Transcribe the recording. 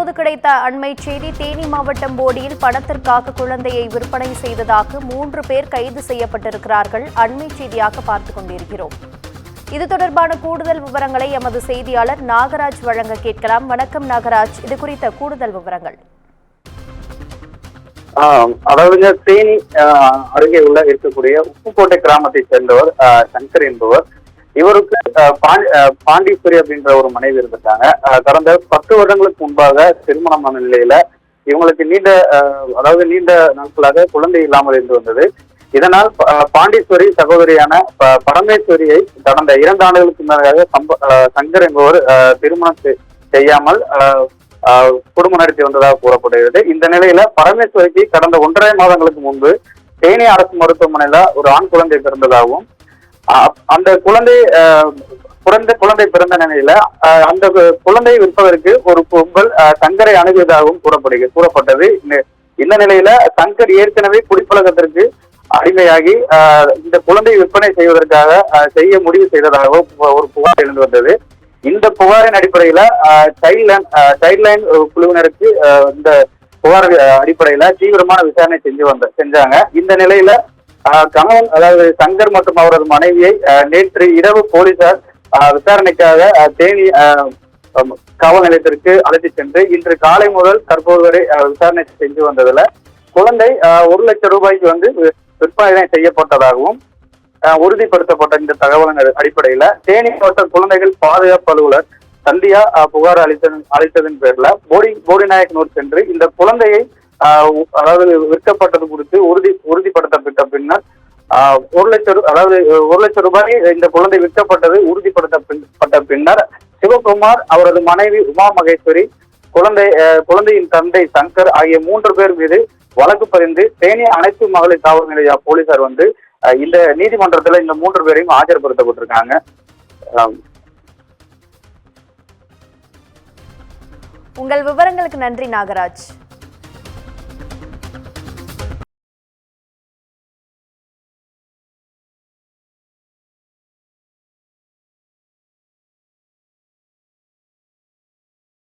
தற்போது கிடைத்த அண்மை செய்தி. தேனி மாவட்டம் போடியில் பணத்திற்காக குழந்தையை விற்பனை செய்ததாக 3 பேர் கைது செய்யப்பட்டிருக்கிறார்கள். அண்மை செய்தியாக பார்த்துக் கொண்டிருக்கிறோம். இது தொடர்பான கூடுதல் விவரங்களை எமது செய்தியாளர் நாகராஜ் வழங்க கேட்கலாம். வணக்கம் நாகராஜ், இது குறித்த கூடுதல் விவரங்கள். அதாவது தேனி அருகே இருக்கக்கூடிய உப்புக்கோட்டை கிராமத்தை சேர்ந்தவர் சங்கர் என்பவர். இவருக்கு பாண்டீஸ்வரி அப்படின்ற ஒரு மனைவி இருந்திருக்காங்க. கடந்த 10 வருடங்களுக்கு முன்பாக திருமணமான நிலையில இவங்களுக்கு நீண்ட நாட்களாக குழந்தை இல்லாமல் இருந்து வந்தது. இதனால் பாண்டீஸ்வரி சகோதரியான பரமேஸ்வரியை கடந்த 2 ஆண்டுகளுக்கு முன்னதாக சங்கர் என்பவர் திருமணம் செய்யாமல் குடும்பம் நடத்தி வந்ததாக கூறப்படுகிறது. இந்த நிலையில பரமேஸ்வரிக்கு கடந்த 1.5 மாதங்களுக்கு முன்பு தேனி அரசு மருத்துவமனையில ஒரு ஆண் குழந்தை பிறந்ததாகவும், அந்த குழந்தை பிறந்த நிலையில அந்த குழந்தையை விற்பதற்கு ஒரு கும்பல் சங்கரை அணுகியதாகவும் கூறப்பட்டது. இந்த நிலையில சங்கர் ஏற்கனவே குடிப்பழக்கத்திற்கு அடிமையாகி இந்த குழந்தையை விற்பனை செய்வதற்காக செய்ய முடிவு செய்ததாகவும் ஒரு புகார் எழுந்து வந்தது. இந்த புகாரின் அடிப்படையில சைல்ட்லைன் குழுவினருக்கு இந்த புகார் அடிப்படையில தீவிரமான விசாரணை செஞ்சாங்க. இந்த நிலையில கணவன், அதாவது சங்கர் மற்றும் அவரது மனைவியை நேற்று இரவு போலீசார் விசாரணைக்காக தேனி காவல் நிலையத்திற்கு அழைத்து சென்று இன்று காலை முதல் தற்போது வரை விசாரணை செஞ்சு வந்ததுல குழந்தை 1 லட்சம் ரூபாய்க்கு விற்பனை செய்யப்பட்டதாகவும் உறுதிப்படுத்தப்பட்ட இந்த தகவலின் அடிப்படையில தேனி மாவட்ட குழந்தைகள் பாதுகாப்பு அலுவலர் சந்தியா புகார் அளித்ததன் பேர்ல போடிநாயக்கனூர் சென்று இந்த குழந்தையை அதாவது விற்கப்பட்டது குறித்து உறுதிப்படுத்தப்பட்ட பின்னர் 1 லட்சம் ரூபாய் இந்த குழந்தை விற்கப்பட்டது உறுதிப்படுத்தப்பட்ட பின்னர் சிவகுமார், அவரது மனைவி உமா மகேஸ்வரி, குழந்தையின் தந்தை சங்கர் ஆகிய 3 பேர் மீது வழக்கு பதிந்து தேனி அனைத்து மகளிர் காவல் நிலைய போலீசார் இந்த நீதிமன்றத்துல இந்த 3 பேரையும் ஆஜர்படுத்தப்பட்டிருக்காங்க. உங்கள் விவரங்களுக்கு நன்றி நாகராஜ்.